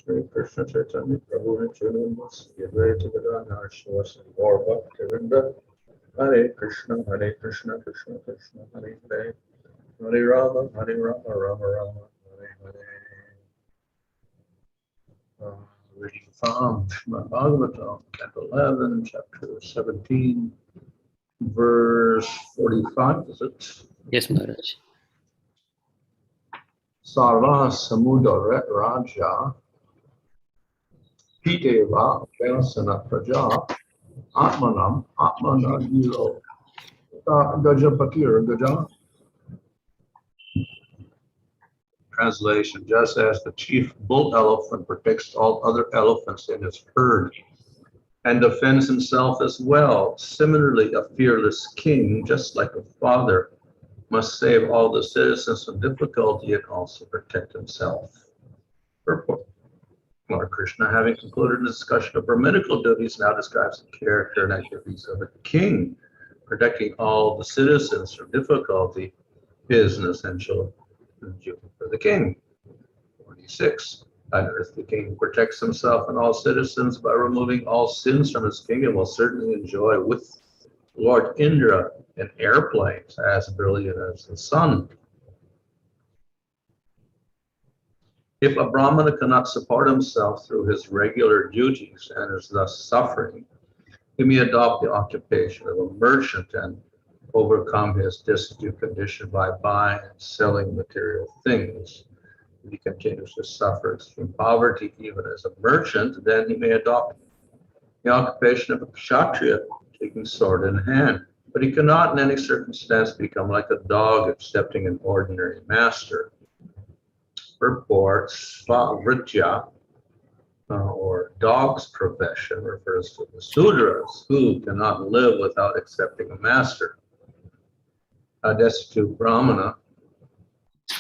Shri Krishna Chaitanya Prabhu Nityananda Sri Advaita Gadadhara Srivasadi Gaura Bhaktivinoda Hare Krishna Krishna Krishna Hare Hare Hare Rama Rama Rama Hare Hare. Reading from Srimad Bhagavatam, Canto 11, Chapter 17, verse 45, is it? Yes, Maharaj. Sarvāḥ samuddharet rājā piteva vyasanāt prajāḥ ātmānam dhīro gaja-patir gajān. Translation: just as the chief bull elephant protects all other elephants in his herd and defends himself as well, similarly a fearless king, just like a father, must save all the citizens from difficulty and also protect himself. Purport. Lord Kṛṣṇa, having concluded the discussion of brahminical duties, now describes the character and activities of a king, protecting all the citizens from difficulty is an essential duty for the king. 46. On earth, the king protects himself and all citizens by removing all sins from his kingdom, will certainly enjoy with Lord Indra in airplanes as brilliant as the sun. If a brahmana cannot support himself through his regular duties and is thus suffering, he may adopt the occupation of a merchant and overcome his destitute condition by buying and selling material things. If he continues to suffer extreme poverty even as a merchant, then he may adopt the occupation of a kshatriya, taking sword in hand. But he cannot in any circumstance become like a dog accepting an ordinary master. Purport: Svavritya, or dog's profession, refers to the Sudras who cannot live without accepting a master. A destitute brahmana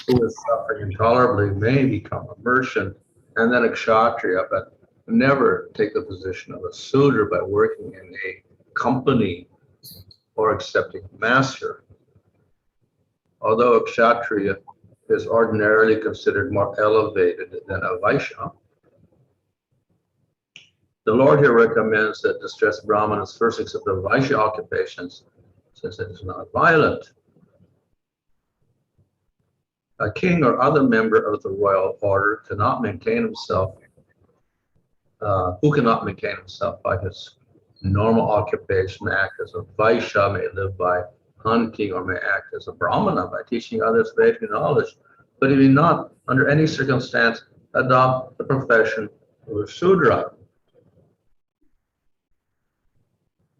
who is suffering intolerably may become a merchant and then a kshatriya, but never take the position of a Sudra by working in a company or accepting a master. Although a kshatriya is ordinarily considered more elevated than a vaishya, the Lord here recommends that distressed brahmanas first accept the vaishya occupations, since it is not violent. A king or other member of the royal order cannot maintain himself, who cannot maintain himself by his normal occupation, may act as a vaishya, may live by hunting, or may act as a brahmana by teaching others Vedic knowledge, but he may not, under any circumstance, adopt the profession of a Shudra.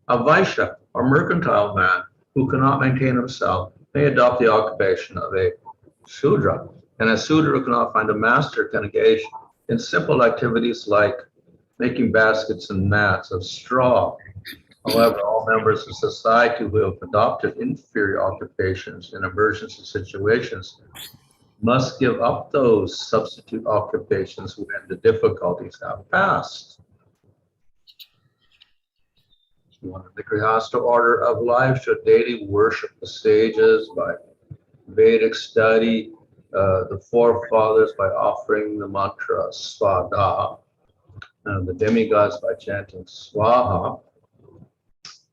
A vaishya, or mercantile man, who cannot maintain himself, may adopt the occupation of a Shudra, and a Shudra who cannot find a master can engage in simple activities like making baskets and mats of straw. However, all members of society who have adopted inferior occupations in emergency situations must give up those substitute occupations when the difficulties have passed. One of the Grihastha order of life should daily worship the sages by Vedic study, the forefathers by offering the mantra Svada, and the demigods by chanting Swaha,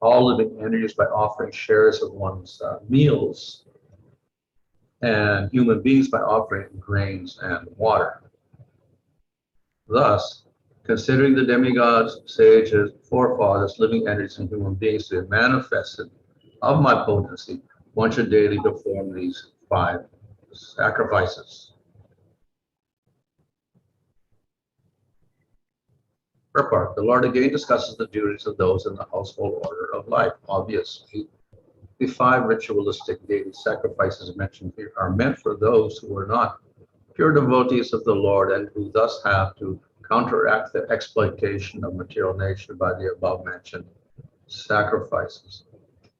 all living entities by offering shares of one's meals, and human beings by offering grains and water. Thus, considering the demigods, sages, forefathers, living entities, and human beings to be manifested of my potency, one should daily perform these 5 sacrifices. Purport: the Lord again discusses the duties of those in the household order of life. Obviously, the 5 ritualistic daily sacrifices mentioned here are meant for those who are not pure devotees of the Lord and who thus have to counteract the exploitation of material nature by the above-mentioned sacrifices.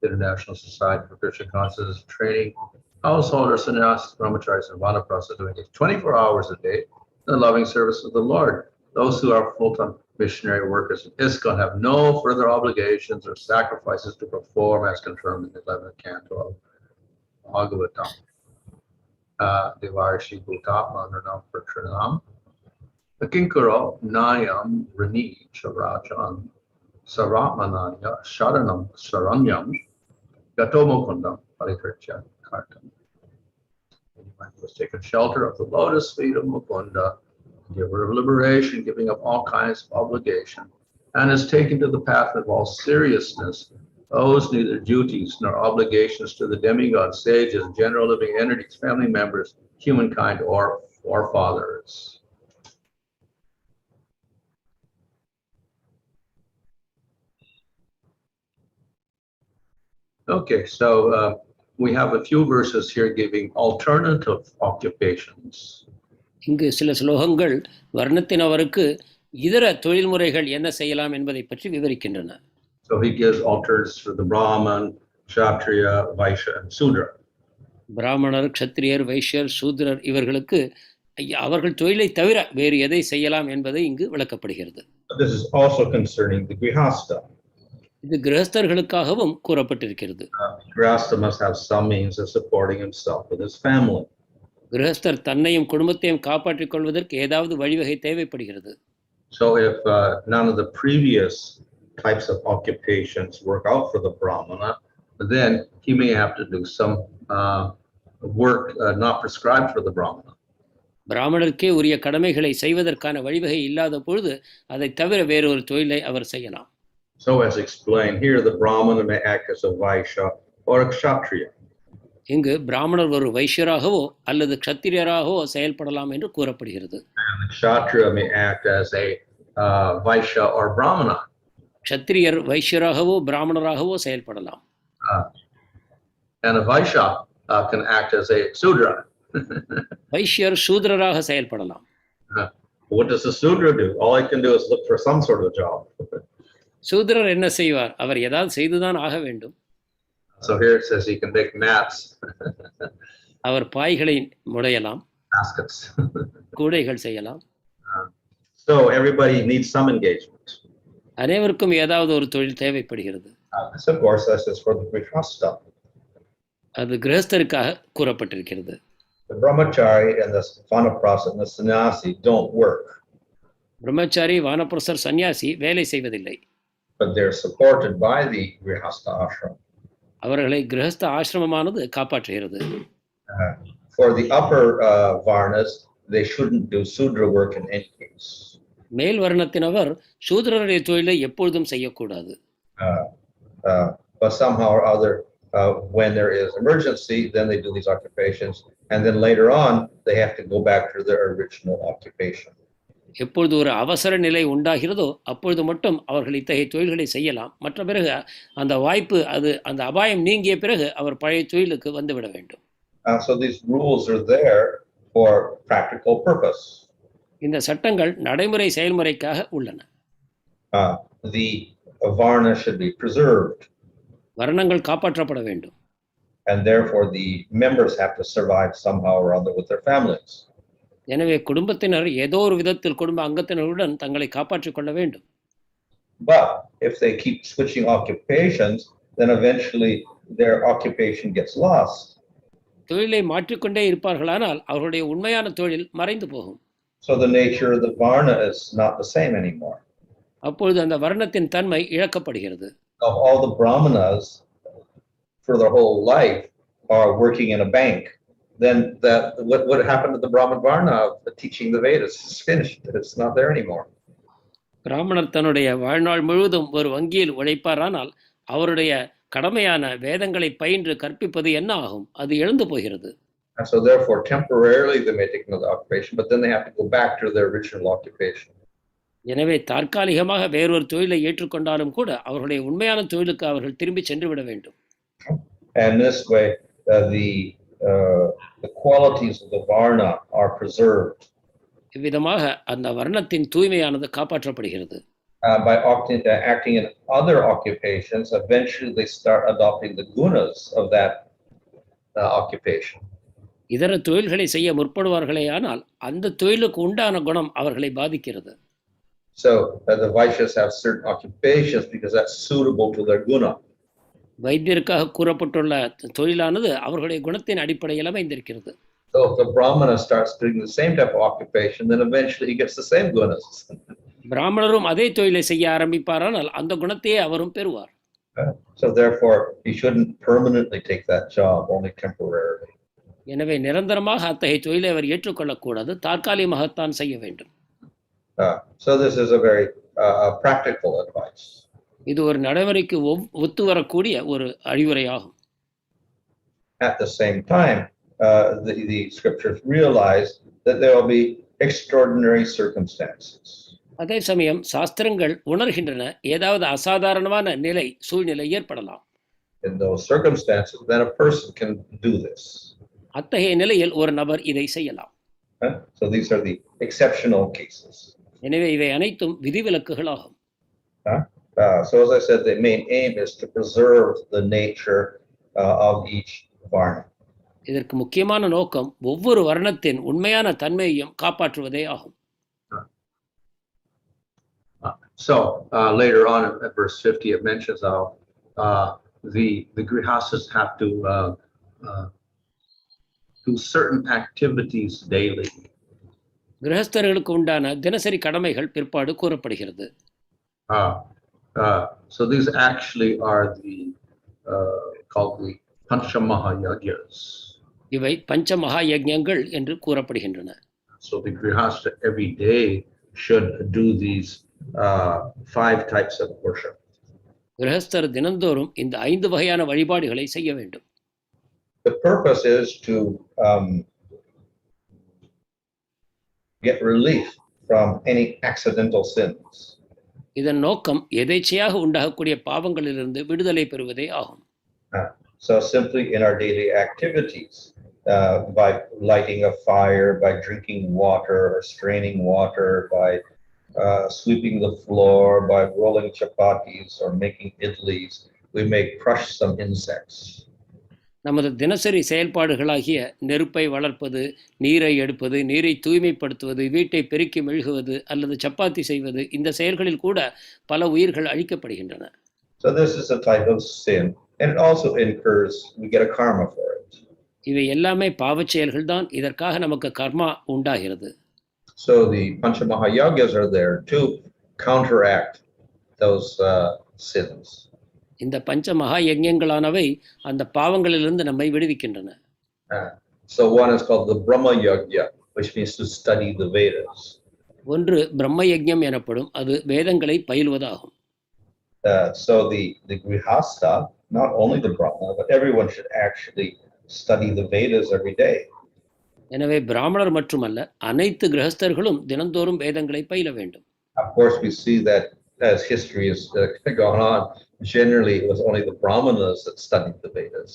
The International Society for Christian Consciousness is training householders, sannyasis, brahmacharis, and vanaprastha to engage 24 hours a day in the loving service of the Lord. Those who are full-time missionary workers in ISKCON have no further obligations or sacrifices to perform as confirmed in the 11th canto of Bhagavatam. Devarshi Bhutapmananam Pratranam Akinkaro nayam ranij rājān sarvāḥ sharanam saranyam gatomokundam parikritya kartam. Anyone who has taken shelter of the lotus feet of Mukunda, giver of liberation, giving up all kinds of obligation, and is taken to the path of all seriousness, owes neither duties nor obligations to the demigod, sages, general living entities, family members, humankind, or forefathers. Okay, so we have a few verses here giving alternative occupations. இங்கு சில ஸ்லோகங்கள் வர்ணத்தினவருக்கு இதர தொழில்முறைகள் என்ன செய்யலாம் என்பதை பற்றி விவரிக்கின்றன. So he gives alternatives for the Brahman, Kshatriya, Vaishya, and Sudra. பிராமணர், க்ஷத்ரியர், வைஷ்யர், சூத்ரர் இவர்களுக்கு அவர்கள் தொழிலை தவிர வேறு எதை செய்யலாம் என்பதை இங்கு விளக்கப்படுகிறது. This is also concerning the grihastha. இது கிரகஸ்தர்களுக்காகவும் கூறப்பட்டிருக்கிறது. Grihastha must have some means of supporting himself with his family. கிரகஸ்தர் தன்னையும் குடும்பத்தையும் காப்பாற்றிக் கொள்வதற்கு ஏதாவது வழிவகை தேவைப்படுகிறது. So if none of the previous types of occupations work out for the brahmana, then he may have to do some work not prescribed for the brahmana. பிராமணருக்கே உரிய கடமைகளை செய்வதற்கான வழிவகை இல்லாத பொழுது அதை தவிர வேறொரு தொழிலை அவர் செய்யலாம். So as explained here, the brahmana may act as a vaishya or a kshatriya. இங்கு பிராமணர் ஒரு வைஷ்யராகவோ அல்லது க்ஷத்திரியராகவோ செயல்படலாம் என்று கூறப்படுகிறது. And the kshatriya may act as a vaishya or brahmana. க்ஷத்திரியர் வைஷ்யராகவோ பிராமணராகவோ செயல்படலாம். And a vaishya can act as a sudra. வைஷ்யர் சூத்ரராக செயல்படலாம். What does the sudra do? All he can do is look for some sort of job. சூத்ரர் என்ன செய்வார்? அவர் ஏதாவது செய்துதான் ஆக வேண்டும். So here it says he can make mats. Our பாய்களை முடையலாம், baskets. கூடைகள் செய்யலாம். So everybody needs some engagement. அனைவருக்கும் ஏதாவது ஒரு தொழில் தேவைப்படுகிறது. This of course is for the grihastha. அது கிரகஸ்தருக்காக கூறப்பட்டிருக்கிறது. The brahmachari and the vanaprastha and the sannyasi don't work. பிரம்மச்சாரி, வானப்பிரஸ்தர், சன்னியாசி வேலை செய்வதில்லை. But they're supported by the grihastha ashram. அவர்களை கிரகஸ்த ஆசிரமமானது காப்பாற்றுகிறது. For the upper varnas, they shouldn't do sudra work in any case. மேல் வர்ணத்தினவர் சூத்ரருடைய தொழிலை எப்பொழுதும் செய்யக்கூடாது. But somehow or other, when there is emergency, then they do these occupations, and then later on, they have to go back to their original occupation. எப்பொழுது ஒரு அவசர நிலை உண்டாகிறதோ அப்பொழுது மட்டும் அவர்கள் இத்தகைய தொழில்களை செய்யலாம். மற்ற பிறகு அந்த வாய்ப்பு அந்த அபாயம் நீங்கிய பிறகு அவர் பழைய தொழிலுக்கு வந்துவிட வேண்டும். So these rules are there for practical purpose. இந்த சட்டங்கள் நடைமுறை செயல்முறைக்காக உள்ளன. The varna should be preserved. வர்ணங்கள் காப்பாற்றப்பட வேண்டும். And therefore the members have to survive somehow or other with their families. எனவே குடும்பத்தினர் ஏதோ ஒரு விதத்தில் குடும்ப அங்கத்தினருடன் தங்களை காப்பாற்றிக் கொள்ள வேண்டும். But if they keep switching occupations, then eventually their occupation gets lost. தொழிலை மாற்றிக்கொண்டே இருப்பார்களானால் அவர்களுடைய உண்மையான தொழில் மறைந்து போகும். So the nature of the varna is not the same anymore. அப்பொழுது அந்த வர்ணத்தின் தன்மை இழக்கப்படுகிறது. Of all the brahmanas for their whole life are working in a bank, then what happened to the Brahman Varna of teaching the Vedas? It's finished. It's not there anymore. பிராமணர் தன்னுடைய வாழ்நாள் முழுவதும் ஒரு வங்கியில் உழைப்பாரானால் அவருடைய கடமையான வேதங்களை பயின்று கற்பிப்பது என்ன ஆகும்? அது இழந்து போகிறது. And so therefore temporarily they may take another occupation, but then they have to go back to their original occupation. எனவே தற்காலிகமாக வேறொரு தொழிலை ஏற்றுக்கொண்டாலும் கூட அவர்களுடைய உண்மையான தொழிலுக்கு அவர்கள் திரும்பி சென்று விட வேண்டும். And this way the qualities of the varna are preserved. இவ்விதமாக அந்த வர்ணத்தின் தூய்மையானது காப்பாற்றப்படுகிறது. By acting in other occupations, eventually they start adopting the gunas of that occupation. இதர தொழில்களை செய்ய முற்படுவார்களேயானால் அந்த தொழிலுக்கு உண்டான குணம் அவர்களை பாதிக்கிறது. So the Vaishyas have certain occupations because that's suitable to their guna. வைத்தியருக்காக கூறப்பட்டுள்ள தொழிலானது அவர்களுடைய குணத்தின் அடிப்படையில் அமைந்திருக்கிறது. So if the Brahmana starts doing the same type of occupation, then eventually he gets the same gunas. பிராமணரும் அதே தொழிலை செய்ய ஆரம்பிப்பாரானால் அந்த குணத்தையே அவரும் பெறுவார். So therefore, he shouldn't permanently take that job, only temporarily. எனவே நிரந்தரமாக அத்தகைய தொழிலை அவர் ஏற்றுக்கொள்ளக்கூடாது, தற்காலிகமாகத்தான் செய்ய வேண்டும். So this is a very practical advice. இது ஒரு நடைமுறைக்கு ஒத்து வரக்கூடிய ஒரு அறிவுரையாகும். At the same time, the scriptures realize that there will be extraordinary circumstances. அதே சமயம் சாஸ்திரங்கள் உணர்கின்றன ஏதாவது அசாதாரணமான நிலை சூழ்நிலை ஏற்படலாம். In those circumstances, then a person can do this. அத்தகைய நிலையில் ஒரு நபர் இதை செய்யலாம். So these are the exceptional cases. எனவே இவை அனைத்தும் விதிவிலக்குகளாகும். So as I said, the main aim is to preserve the nature of each varna. இதற்கு முக்கியமான நோக்கம் ஒவ்வொரு வர்ணத்தின் உண்மையான தன்மையையும் காப்பாற்றுவதே ஆகும். So later on at verse 50, it mentions how the grihastas have to do certain activities daily. கிரகஸ்தர்களுக்கு உண்டான தினசரி கடமைகள் பிற்பாடு கூறப்படுகிறது. So these actually are called the panchamahayajnas. இவை பஞ்ச மகாயஜ்ஞங்கள் என்று கூறப்படுகின்றன. So the grihasta every day should do these 5 types of worship. கிரகஸ்தர் தினந்தோறும் இந்த 5 வகையான வழிபாடுகளை செய்ய வேண்டும். The purpose is to get relief from any accidental sins. இதன் நோக்கம் எதேச்சையாக உண்டாகக்கூடிய பாவங்களிலிருந்து விடுதலை பெறுவதே ஆகும். So simply in our daily activities, by lighting a fire, by drinking water or straining water, by sweeping the floor, by rolling chapatis or making idlis, we may crush some insects. நமது தினசரி செயல்பாடுகளாகிய நெருப்பை வளர்ப்பது, நீரை எடுப்பது, நீரை தூய்மைப்படுத்துவது, வீட்டை பெருக்கி மெழுகுவது அல்லது சப்பாத்தி செய்வது, இந்த செயல்களில் கூட பல உயிர்கள் அழிக்கப்படுகின்றன. So this is a type of sin, and it also incurs, we get a karma for it. இவை எல்லாமே பாவச் செயல்கள் தான், இதற்காக நமக்கு கர்மா உண்டாகிறது. So the panchamahayajnas are there to counteract those sins. இந்த பஞ்ச மகா யஜ்ஞங்களானவை அந்த பாவங்களிலிருந்து நம்மை விடுவிக்கின்றன. So one is called the Brahma Yajna, which means to study the Vedas. ஒன்று பிரம்ம யஜ்ஞம் எனப்படும், அது வேதங்களை பயில்வதாகும். So the grihasta, not only the Brahmana, but everyone should actually study the Vedas every day. எனவே பிராமணர் மட்டுமல்ல, அனைத்து கிரகஸ்தர்களும் தினந்தோறும் வேதங்களை பயில வேண்டும். Of course, we see that as history has gone on, generally it was only the Brahmanas that studied the Vedas.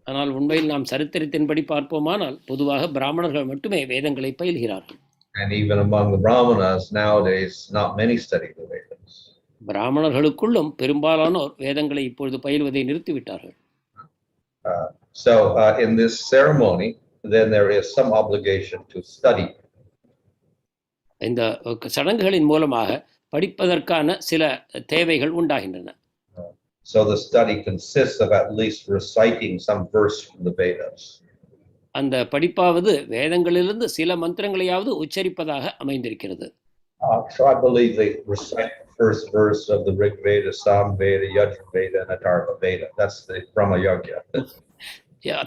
ஆனால் உண்மையில் நாம் சரித்திரத்தின்படி பார்ப்போமானால் பொதுவாக பிராமணர்கள் மட்டுமே வேதங்களை பயில்கிறார்கள். And even among the Brahmanas nowadays, not many study the Vedas. பிராமணர்களுக்குள்ளும் பெரும்பாலானோர் வேதங்களை இப்பொழுது பயில்வதை நிறுத்திவிட்டார்கள். So in this ceremony, then there is some obligation to study. இந்த சடங்குகளின் மூலமாக படிப்பதற்கான சில தேவைகள் உண்டாகின்றன. So the study consists of at least reciting some verse from the Vedas. அந்த படிப்பாவது வேதங்களிலிருந்து சில மந்திரங்களையாவது உச்சரிப்பதாக அமைந்திருக்கிறது. So I believe they recite the first verse of the Rig Veda, Sam Veda, Yajur Veda, and Atharva Veda. That's the Brahma Yajna.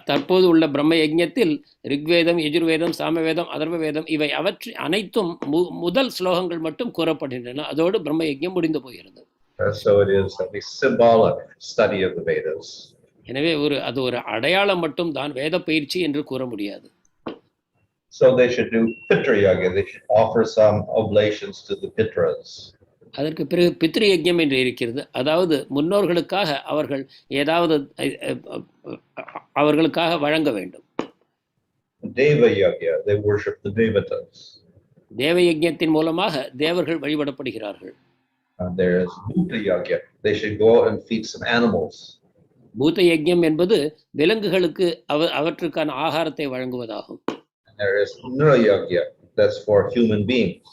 தற்போது உள்ள பிரம்ம யஜ்ஞத்தில் ரிக்வேதம், யஜுர்வேதம், சாமவேதம், அதர்வ வேதம் இவை அவற்றை அனைத்தும் முதல் ஸ்லோகங்கள் மட்டும் கூறப்படுகின்றன. அதோடு பிரம்ம யஜ்ஞம் முடிந்து போகிறது. So it is a symbolic study of the Vedas. எனவே அது ஒரு அடையாளம் மட்டும் தான், வேத பயிற்சி என்று கூற முடியாது. So they should do pitra yaga. They should offer some oblations to the pitras. அதற்கு பிறகு பித்ரு யஜ்ஞம் என்று இருக்கிறது. அதாவது முன்னோர்களுக்காக அவர்கள் ஏதாவது அவர்களுக்காக வழங்க வேண்டும். Deva yaga, they worship the devatas. தேவ யஜ்ஞத்தின் மூலமாக தேவர்கள் வழிபடப்படுகிறார்கள். There is bhuta yaga. They should go out and feed some animals. பூத யஜ்ஞம் என்பது விலங்குகளுக்கு அவற்றுக்கான ஆகாரத்தை வழங்குவதாகும். There is nara yaga. That's for human beings.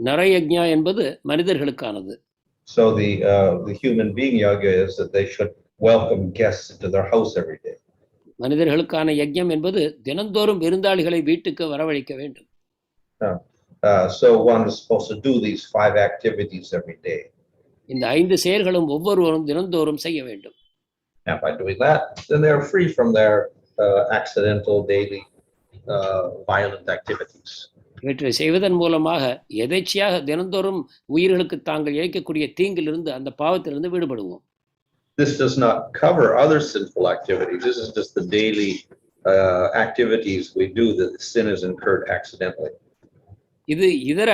நர யஜ்ஞா என்பது மனிதர்களுக்கானது. So the human being yaga is that they should welcome guests into their house every day. மனிதர்களுக்கான யஜ்ஞம் என்பது தினந்தோறும் விருந்தாளிகளை வீட்டுக்கு வரவழைக்க வேண்டும். So one is supposed to do these 5 activities every day. இந்த 5 செயல்களும் ஒவ்வொருவரும் தினந்தோறும் செய்ய வேண்டும். And by doing that, then they are free from their accidental daily violent activities. இவற்றை செய்வதன் மூலமாக எதேச்சையாக தினந்தோறும் உயிர்களுக்கு தாங்கள் இழைக்கக்கூடிய தீங்கிலிருந்து அந்த பாவத்திலிருந்து விடுபடுவோம். This does not cover other sinful activities. This is just the daily activities we do that the sin is incurred accidentally. இது இதர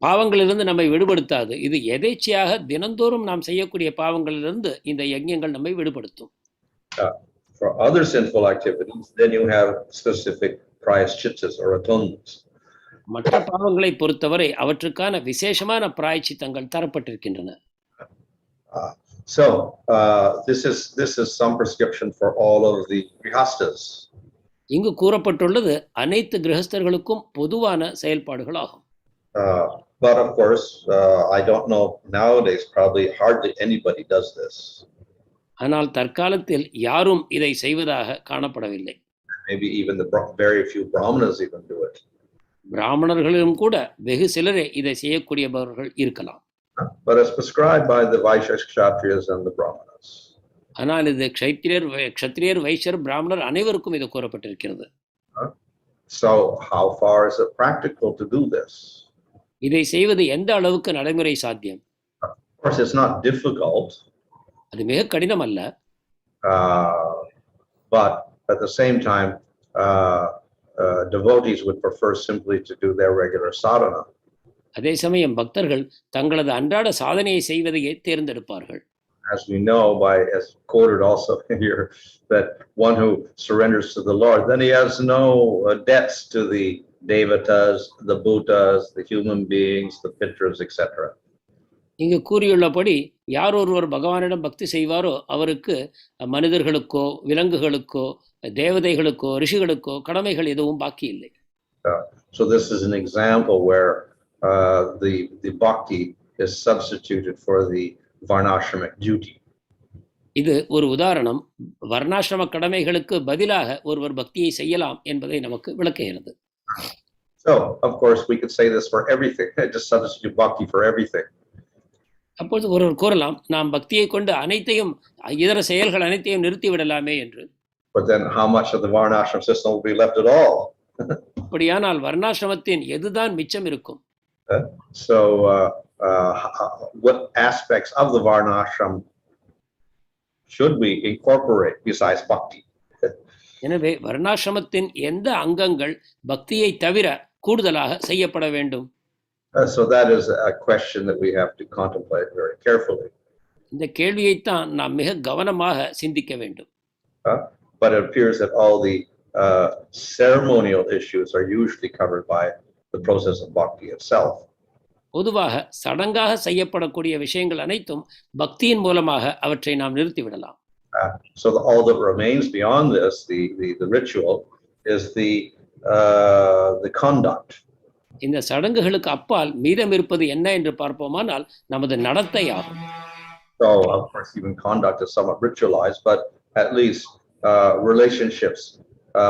பாவங்களிலிருந்து நம்மை விடுபடுத்தாது. இது எதேச்சையாக தினந்தோறும் நாம் செய்யக்கூடிய பாவங்களிலிருந்து இந்த யஜ்ஞங்கள் நம்மை விடுபடுத்தும். For other sinful activities, then you have specific prayāṣchittas or atonements. மற்ற பாவங்களை பொறுத்தவரை அவற்றுக்கான விசேஷமான பிராயச்சித்தங்கள் தரப்பட்டிருக்கின்றன. So this is some prescription for all of the grihastas. இங்கு கூறப்பட்டுள்ளது அனைத்து கிரகஸ்தர்களுக்கும் பொதுவான செயல்பாடுகள் ஆகும். But of course, I don't know nowadays, probably hardly anybody does this. ஆனால் தற்காலத்தில் யாரும் இதை செய்வதாக காணப்படவில்லை. Maybe even very few brahmanas even do it. பிராமணர்களும் கூட வெகு சிலரே இதை செய்யக்கூடியவர்கள் இருக்கலாம். But as prescribed by the Vaishyas, Kshatriyas and the Brahmanas. ஆனால் இது க்ஷத்திரியர் வைஷ்யர் பிராமணர் அனைவருக்கும் இது கூறப்பட்டிருக்கிறது. So how far is it practical to do this? இதை செய்வது எந்த அளவுக்கு நடைமுறை சாத்தியம்? Of course, it's not difficult. அது மிக கடினம் அல்ல. But at the same time, devotees would prefer simply to do their regular sadhana. அதே சமயம் பக்தர்கள் தங்களது அன்றாட சாதனையை செய்வதையே தேர்ந்தெடுப்பார்கள். As we know, as quoted also here, that one who surrenders to the Lord, then he has no debts to the devatas, the bhutas, the human beings, the pitras, etc. இங்கு கூறியுள்ளபடி யார் ஒருவர் பகவானிடம் பக்தி செய்வாரோ அவருக்கு மனிதர்களுக்கோ விலங்குகளுக்கோ தேவதைகளுக்கோ ரிஷிகளுக்கோ கடமைகள் எதுவும் பாக்கி இல்லை. So this is an example where the bhakti is substituted for the varnashramic duty. இது ஒரு உதாரணம். வர்ணாசிரம கடமைகளுக்கு பதிலாக ஒருவர் பக்தியை செய்யலாம் என்பதை நமக்கு விளக்குகிறது. So of course we could say this for everything. Just substitute bhakti for everything. அப்பொழுது ஒருவர் கூறலாம், நாம் பக்தியை கொண்டு அனைத்தையும் இதர செயல்கள் அனைத்தையும் நிறுத்தி விடலாமே என்று. But then how much of the varnashram system will be left at all? அப்படியானால் வர்ணாசிரமத்தின் எதுதான் மிச்சம் இருக்கும்? So what aspects of the varnashram should we incorporate besides bhakti? எனவே வர்ணாசிரமத்தின் எந்த அங்கங்கள் பக்தியை தவிர கூடுதலாக செய்யப்பட வேண்டும்? So that is a question that we have to contemplate very carefully. இந்த கேள்வியைத்தான் நாம் மிக கவனமாக சிந்திக்க வேண்டும். But it appears that all the ceremonial issues are usually covered by the process of bhakti itself. பொதுவாக சடங்காக செய்யப்படக்கூடிய விஷயங்கள் அனைத்தும் பக்தியின் மூலமாக அவற்றை நாம் நிறுத்திவிடலாம். So all that remains beyond this, the ritual, is the conduct. இந்த சடங்குகளுக்கு அப்பால் மீதம் இருப்பது என்ன என்று பார்ப்போமானால் நமது நடத்தை ஆகும். So of course even conduct is somewhat ritualized, but at least relationships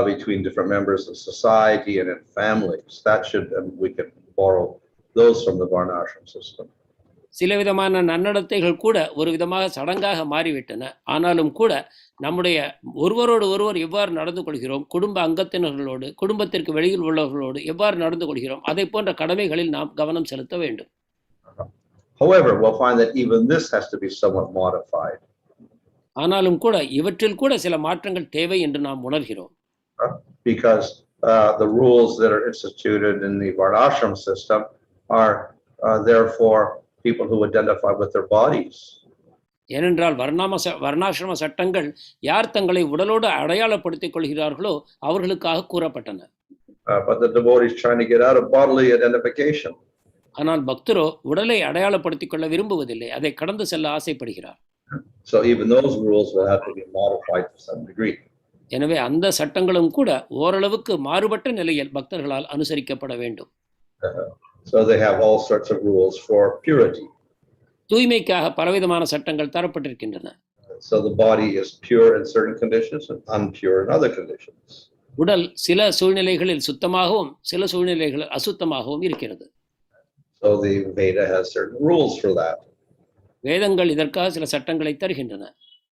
between different members of society and in families, that should, we can borrow those from the varnashram system. சில விதமான நன்னடத்தைகள் கூட ஒரு விதமாக சடங்காக மாறிவிட்டன. ஆனாலும் கூட நம்முடைய ஒருவரோடு ஒருவர் எவ்வாறு நடந்து கொள்கிறோம், குடும்ப அங்கத்தினர்களோடு, குடும்பத்திற்கு வெளியில் உள்ளவர்களோடு எவ்வாறு நடந்து கொள்கிறோம், அதை போன்ற கடமைகளில் நாம் கவனம் செலுத்த வேண்டும். However, we'll find that even this has to be somewhat modified. ஆனாலும் கூட இவற்றில் கூட சில மாற்றங்கள் தேவை என்று நாம் உணர்கிறோம். Because the rules that are instituted in the varnashram system are therefore people who identify with their bodies. ஏனென்றால் வர்ணாசிரம சட்டங்கள் யார் தங்களை உடலோடு அடையாளப்படுத்திக் கொள்கிறார்களோ அவர்களுக்காக கூறப்பட்டன. But the devotee is trying to get out of bodily identification. ஆனால் பக்தரோ உடலை அடையாளப்படுத்திக் கொள்ள விரும்புவதில்லை, அதை கடந்து செல்ல ஆசைப்படுகிறார். So even those rules will have to be modified to some degree. எனவே அந்த சட்டங்களும் கூட ஓரளவுக்கு மாறுபட்ட நிலையில் பக்தர்களால் அனுசரிக்கப்பட வேண்டும். So they have all sorts of rules for purity. தூய்மைக்காக பலவிதமான சட்டங்கள் தரப்பட்டிருக்கின்றன. So the body is pure in certain conditions and unpure in other conditions. உடல் சில சூழ்நிலைகளில் சுத்தமாகவும் சில சூழ்நிலைகளில் அசுத்தமாகவும் இருக்கிறது. So the Veda has certain rules for that. வேதங்கள் இதற்காக சில சட்டங்களை தருகின்றன.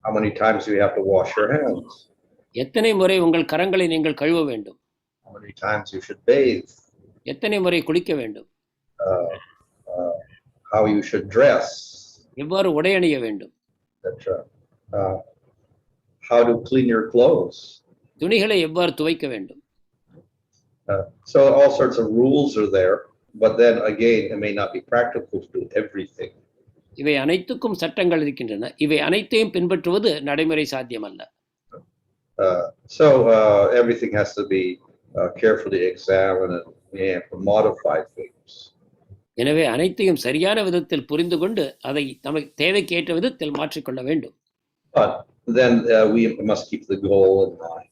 How many times do you have to wash your hands? எத்தனை முறை உங்கள் கரங்களை நீங்கள் கழுவ வேண்டும்? How many times you should bathe? எத்தனை முறை குளிக்க வேண்டும்? How you should dress? எவ்வாறு உடை அணிய வேண்டும்? Etc. How to clean your clothes? துணிகளை எவ்வாறு துவைக்க வேண்டும்? So all sorts of rules are there, but then again, it may not be practical to do everything. இவை அனைத்துக்கும் சட்டங்கள் இருக்கின்றன. இவை அனைத்தையும் பின்பற்றுவது நடைமுறை சாத்தியமல்ல. So everything has to be carefully examined and we have to modify things. எனவே அனைத்தையும் சரியான விதத்தில் புரிந்து கொண்டு அதை நமக்கு தேவைக்கு ஏற்ற விதத்தில் மாற்றிக்கொள்ள வேண்டும். But then we must keep the goal in mind.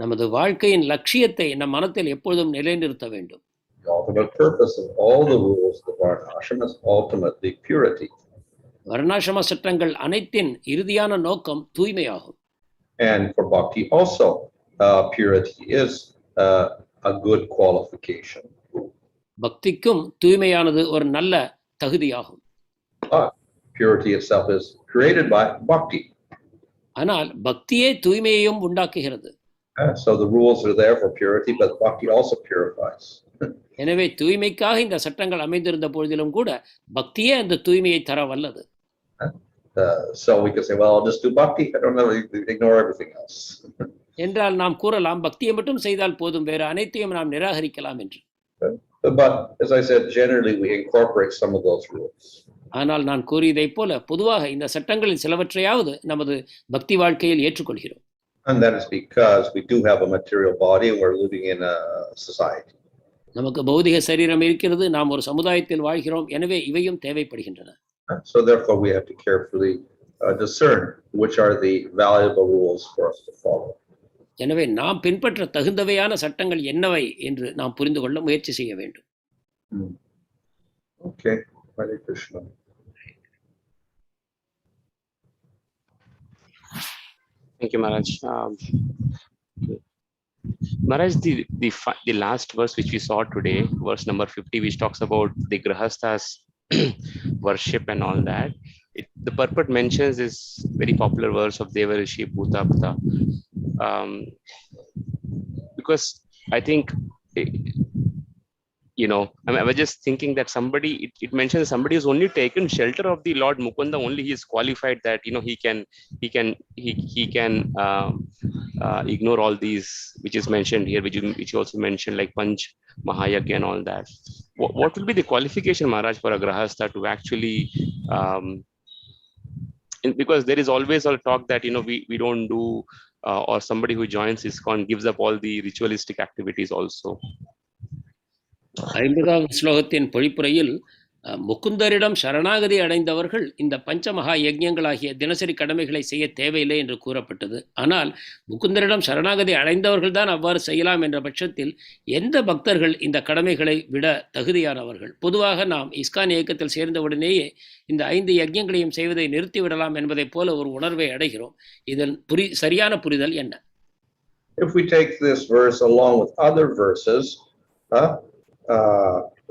நமது வாழ்க்கையின் லட்சியத்தை நம் மனத்தில் எப்பொழுதும் நிலைநிறுத்த வேண்டும். The ultimate purpose of all the rules of Varnashrama is ultimately purity. வர்ணாசிரம சட்டங்கள் அனைத்தின் இறுதியான நோக்கம் தூய்மையாகும். And for bhakti also, purity is a good qualification. பக்திக்கும் தூய்மையானது ஒரு நல்ல தகுதியாகும். But purity itself is created by bhakti. ஆனால் பக்தியே தூய்மையையும் உண்டாக்குகிறது. So the rules are there for purity, but bhakti also purifies. எனவே தூய்மைக்காக இந்த சட்டங்கள் அமைந்திருந்த பொழுதிலும் கூட பக்தியே அந்த தூய்மையை தர வல்லது. So we can say, well, I'll just do bhakti. I don't know, ignore everything else. என்றால் நாம் கூறலாம் பக்தியை மட்டும் செய்தால் போதும், வேறு அனைத்தையும் நாம் நிராகரிக்கலாம் என்று. But as I said, generally we incorporate some of those rules. ஆனால் நான் கூறியதைப் போல பொதுவாக இந்த சட்டங்களில் சிலவற்றையாவது நமது பக்தி வாழ்க்கையில் ஏற்றுக்கொள்கிறோம். And that is because we do have a material body and we're living in a society. நமக்கு பௌதிக சரீரம் இருக்கிறது, நாம் ஒரு சமுதாயத்தில் வாழ்கிறோம், எனவே இவையும் தேவைப்படுகின்றன. So therefore we have to carefully discern which are the valuable rules for us to follow. எனவே நாம் பின்பற்ற தகுந்தவையான சட்டங்கள் என்னவை என்று நாம் புரிந்து கொள்ள முயற்சி செய்ய வேண்டும். Okay, Hare Krishna. Thank you, Maharaj. Maharaj, the last verse which we saw today, verse number 50, which talks about the grahasthas worship and all that. The purport mentions this very popular verse of Devarishi Bhutapta. Because I think, I was just thinking that somebody, it mentions somebody who's only taken shelter of the Lord Mukunda, only he is qualified that, he can ignore all these, which is mentioned here, which you also mentioned, like Panch Mahayagya and all that. What will be the qualification, Maharaj, for a grahastha to actually, because there is always a talk that, we don't do, or somebody who joins ISKCON gives up all the ritualistic activities also. 50வது ஸ்லோகத்தின் பொழிப்புரையில் முகுந்தரிடம் சரணாகதி அடைந்தவர்கள் இந்த பஞ்சமகா யஜ்ஞங்களாகிய தினசரி கடமைகளை செய்ய தேவையில்லை என்று கூறப்பட்டது. ஆனால் முகுந்தரிடம் சரணாகதி அடைந்தவர்கள் தான் அவ்வாறு செய்யலாம் என்ற பட்சத்தில் எந்த பக்தர்கள் இந்த கடமைகளை விட தகுதியானவர்கள்? பொதுவாக நாம் இஸ்கான் இயக்கத்தில் சேர்ந்தவுடனேயே இந்த 5 யஜ்ஞங்களையும் செய்வதை நிறுத்திவிடலாம் என்பதை போல ஒரு உணர்வை அடைகிறோம். இதன் சரியான புரிதல் என்ன? If we take this verse along with other verses,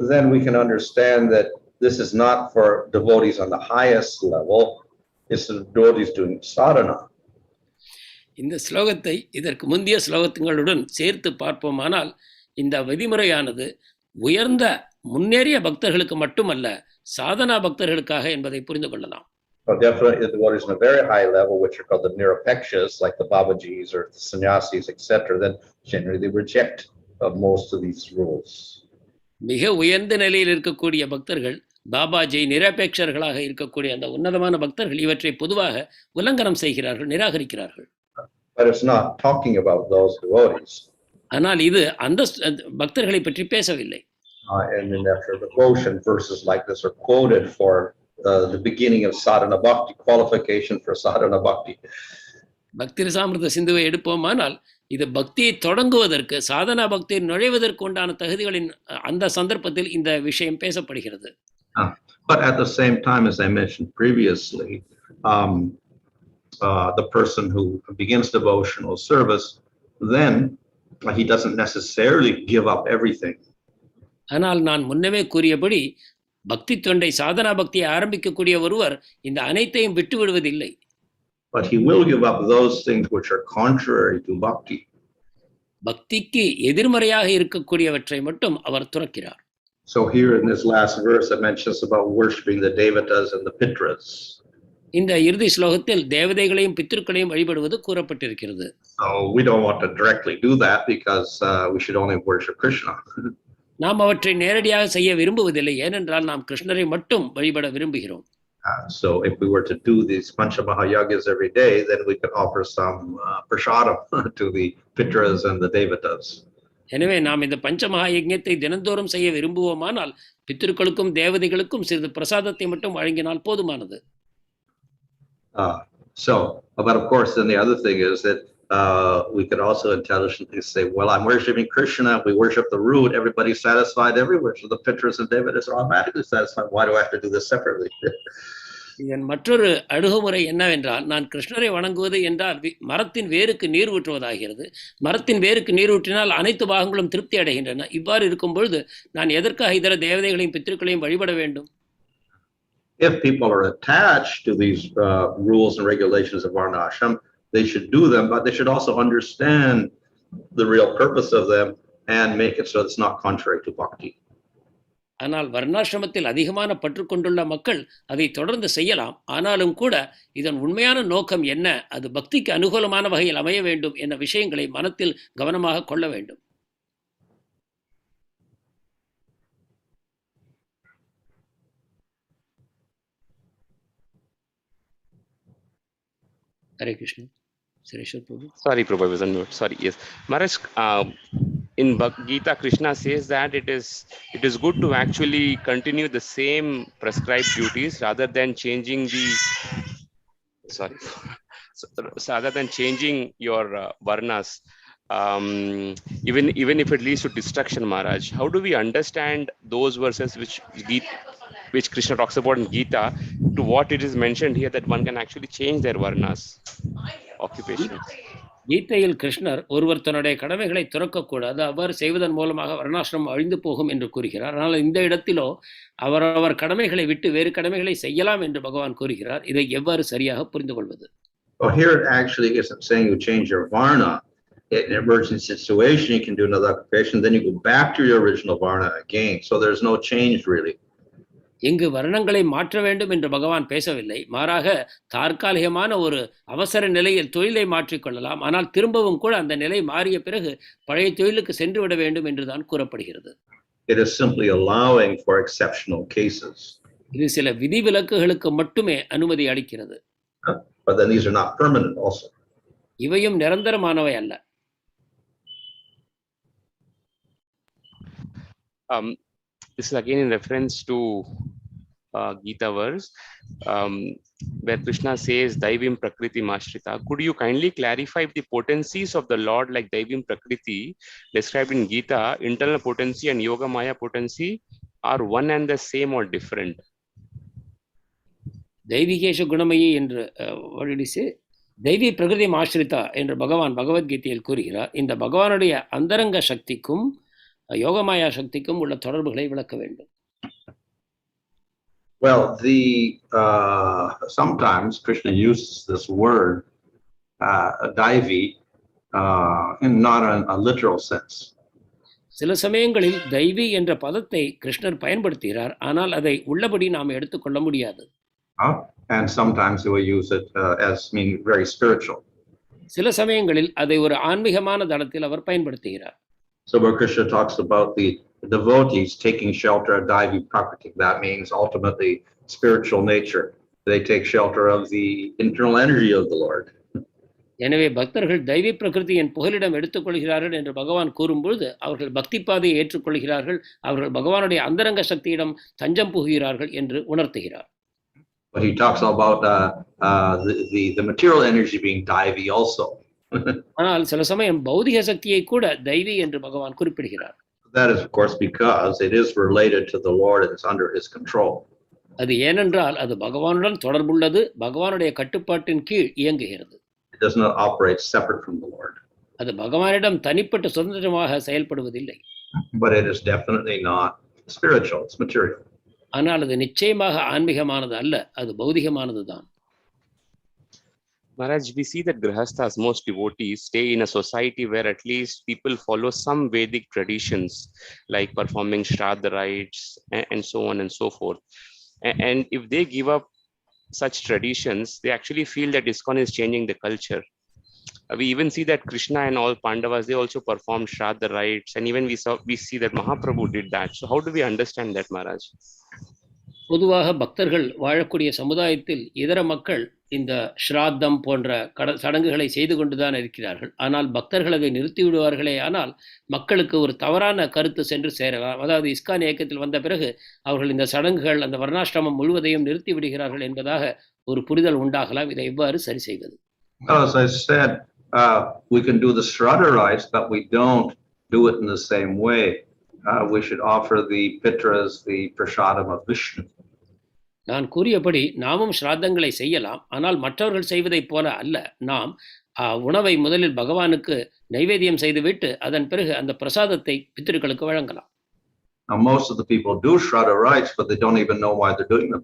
then we can understand that this is not for devotees on the highest level, it's the devotees doing sadhana. இந்த ஸ்லோகத்தை இதற்கு முந்தைய ஸ்லோகங்களுடன் சேர்த்து பார்ப்போமானால் இந்த விதிமுறையானது உயர்ந்த முன்னேறிய பக்தர்களுக்கு மட்டுமல்ல, சாதனா பக்தர்களுக்காக என்பதை புரிந்து கொள்ளலாம். Well, definitely the devotees on a very high level, which are called the nirapekshas, like the Babajis or the sannyasis, etc., then generally they reject most of these rules. மிக உயர்ந்த நிலையில் இருக்கக்கூடிய பக்தர்கள், பாபாஜி நிரபேட்சர்களாக இருக்கக்கூடிய அந்த உன்னதமான பக்தர்கள் இவற்றை பொதுவாக உல்லங்கனம் செய்கிறார்கள், நிராகரிக்கிறார்கள். But it's not talking about those devotees. ஆனால் இது அந்த பக்தர்களை பற்றி பேசவில்லை. And in after devotion, verses like this are quoted for the beginning of sadhana bhakti, qualification for sadhana bhakti. பக்தி ரசாமிருத சிந்துவை எடுப்போமானால் இது பக்தியை தொடங்குவதற்கு, சாதனா பக்தியில் நுழைவதற்கு உண்டான தகுதிகளின் அந்த சந்தர்ப்பத்தில் இந்த விஷயம் பேசப்படுகிறது. But at the same time, as I mentioned previously, the person who begins devotional service, then he doesn't necessarily give up everything. ஆனால் நான் முன்னமே கூறியபடி பக்தி தொண்டை சாதனா பக்தியை ஆரம்பிக்கக்கூடிய ஒருவர் இந்த அனைத்தையும் விட்டு விடுவதில்லை. But he will give up those things which are contrary to bhakti. பக்திக்கு எதிர்மறையாக இருக்கக்கூடியவற்றை மட்டும் அவர் துறக்கிறார். So here in this last verse it mentions about worshiping the devatas and the pitras. இந்த இறுதி ஸ்லோகத்தில் தேவதைகளையும் பித்ருக்களையும் வழிபடுவது கூறப்பட்டிருக்கிறது. So we don't want to directly do that because we should only worship Kṛṣṇa. நாம் அவற்றை நேரடியாக செய்ய விரும்புவதில்லை, ஏனென்றால் நாம் கிருஷ்ணரை மட்டும் வழிபட விரும்புகிறோம். So if we were to do these panchamahayagas every day, then we could offer some prashadam to the pitras and the devatas. எனவே நாம் இந்த பஞ்சமகா யஜ்ஞத்தை தினந்தோறும் செய்ய விரும்புவோமானால் பித்ருக்களுக்கும் தேவதைகளுக்கும் சிறிது பிரசாதத்தை மட்டும் வழங்கினால் போதுமானது. But of course, then the other thing is that we could also intelligently say, well, I'm worshiping Kṛṣṇa. We worship the root. Everybody's satisfied everywhere. So the pitras and devatas are automatically satisfied. Why do I have to do this separately? இதன் மற்றொரு அணுகுமுறை என்னவென்றால், நான் கிருஷ்ணரை வணங்குவது என்றால் மரத்தின் வேருக்கு நீர் ஊற்றுவதாகிறது. மரத்தின் வேருக்கு நீர் ஊற்றினால் அனைத்து பாகங்களும் திருப்தி அடைகின்றன. இவ்வாறு இருக்கும் பொழுது நான் எதற்காக இதர தேவதைகளையும் பித்ருக்களையும் வழிபட வேண்டும்? If people are attached to these rules and regulations of Varnashram, they should do them, but they should also understand the real purpose of them and make it so it's not contrary to bhakti. ஆனால் வர்ணாசிரமத்தில் அதிகமான பற்று கொண்டுள்ள மக்கள் அதை தொடர்ந்து செய்யலாம். ஆனாலும் கூட இதன் உண்மையான நோக்கம் என்ன, அது பக்திக்கு அனுகூலமான வகையில் அமைய வேண்டும் என்ற விஷயங்களை மனத்தில் கவனமாக கொள்ள வேண்டும். Hare Krishna. Sureshwar Prabhu. Sorry, Prabhu, I was on mute. Sorry. Yes, Maharaj. In Bhagavad Gita, Kṛṣṇa says that it is good to actually continue the same prescribed duties rather than changing the. Sorry, so rather than changing your varnas, even if it leads to destruction, Maharaj. How do we understand those verses which Kṛṣṇa talks about in Gita to what it is mentioned here, that one can actually change their varnas, occupation? கீதையில் கிருஷ்ணர் ஒருவர் தன்னுடைய கடமைகளை துறக்கக்கூடாது, அவ்வாறு செய்வதன் மூலமாக வர்ணாசிரமம் அழிந்து போகும் என்று கூறுகிறார். ஆனால் இந்த இடத்திலோ அவரவர் கடமைகளை விட்டு வேறு கடமைகளை செய்யலாம் என்று பகவான் கூறுகிறார். இதை எவ்வாறு சரியாக புரிந்து கொள்வது? Here it actually isn't saying you change your varna. In an emergency situation, you can do another occupation, then you go back to your original varna again. So there's no change really. இங்கு வர்ணங்களை மாற்ற வேண்டும் என்று பகவான் பேசவில்லை. மாறாக தற்காலிகமான ஒரு அவசர நிலையில் தொழிலை மாற்றிக்கொள்ளலாம், ஆனால் திரும்பவும் கூட அந்த நிலை மாறிய பிறகு பழைய தொழிலுக்கு சென்று விட வேண்டும் என்றுதான் கூறப்படுகிறது. It is simply allowing for exceptional cases. இது சில விதிவிலக்குகளுக்கு மட்டுமே அனுமதி அளிக்கிறது. But then these are not permanent also. இவையும் நிரந்தரமானவை அல்ல. This is again in reference to Gita verse where Kṛṣṇa says Daivim Prakriti Mashrita. Could you kindly clarify if the potencies of the Lord like Daivim Prakriti described in Gita, internal potency and Yoga Maya potency, are one and the same or different? தெய்வீகேஷ குணமயி என்று தெய்வீ பிரகிருதி மாஸ்ரிதா என்று பகவான் பகவத்கீதையில் கூறுகிறார். இந்த பகவானுடைய அந்தரங்க சக்திக்கும் யோகமாயா சக்திக்கும் உள்ள தொடர்புகளை விளக்க வேண்டும். Well, sometimes Kṛṣṇa uses this word daivi in not a literal sense. சில சமயங்களில் தெய்வீ என்ற பதத்தை கிருஷ்ணர் பயன்படுத்துகிறார், ஆனால் அதை உள்ளபடி நாம் எடுத்துக்கொள்ள முடியாது. And sometimes he will use it as meaning very spiritual. சில சமயங்களில் அதை ஒரு ஆன்மீகமான தளத்தில் அவர் பயன்படுத்துகிறார். So where Kṛṣṇa talks about the devotees taking shelter of Daivi Prakriti, that means ultimately spiritual nature. They take shelter of the internal energy of the Lord. எனவே பக்தர்கள் தெய்வீ பிரகிருதியின் புகலிடம் எடுத்துக்கொள்கிறார்கள் என்று பகவான் கூறும்பொழுது அவர்கள் பக்தி பாதையை ஏற்றுக்கொள்கிறார்கள், அவர்கள் பகவானுடைய அந்தரங்க சக்தியிடம் தஞ்சம் புகுகிறார்கள் என்று உணர்த்துகிறார். But he talks about the material energy being Daivi also. ஆனால் சில சமயம் பௌதிக சக்தியை கூட தெய்வீ என்று பகவான் குறிப்பிடுகிறார். That is of course because it is related to the Lord and it's under his control. அது ஏனென்றால் அது பகவானுடன் தொடர்புள்ளது, பகவானுடைய கட்டுப்பாட்டின் கீழ் இயங்குகிறது. It does not operate separate from the Lord. அது பகவானிடம் தனிப்பட்ட சுதந்திரமாக செயல்படுவதில்லை. But it is definitely not spiritual, it's material. ஆனால் அது நிச்சயமாக ஆன்மீகமானது அல்ல, அது பௌதிகமானதுதான். Maharaj, we see that grihasthas, most devotees, stay in a society where at least people follow some Vedic traditions, like performing shraddha rites and so on and so forth. And if they give up such traditions, they actually feel that ISKCON is changing the culture. We even see that Kṛṣṇa and all Pandavas, they also performed shraddha rites, and even we see that Mahaprabhu did that. So how do we understand that, Maharaj? பொதுவாக பக்தர்கள் வாழக்கூடிய சமுதாயத்தில் இதர மக்கள் இந்த ஸ்ராத்தம் போன்ற சடங்குகளை செய்து கொண்டுதான் இருக்கிறார்கள். ஆனால் பக்தர்கள் அதை நிறுத்திவிடுவார்களே, ஆனால் மக்களுக்கு ஒரு தவறான கருத்து சென்று சேரலாம். அதாவது இஸ்கான் இயக்கத்தில் வந்த பிறகு அவர்கள் இந்த சடங்குகள், அந்த வர்ணாசிரமம் முழுவதையும் நிறுத்தி விடுகிறார்கள் என்பதாக ஒரு புரிதல் உண்டாகலாம். இதை எவ்வாறு சரி செய்வது? As I said, we can do the shraddha rites, but we don't do it in the same way. We should offer the pitras, the prashādam of Vishnu. நான் கூறியபடி நாமும் ஸ்ராத்தங்களை செய்யலாம், ஆனால் மற்றவர்கள் செய்வதைப் போல அல்ல. நாம் உணவை முதலில் பகவானுக்கு நைவேத்தியம் செய்துவிட்டு அதன் பிறகு அந்த பிரசாதத்தை பித்ருக்களுக்கு வழங்கலாம். Now, most of the people do shraddha rites, but they don't even know why they're doing them.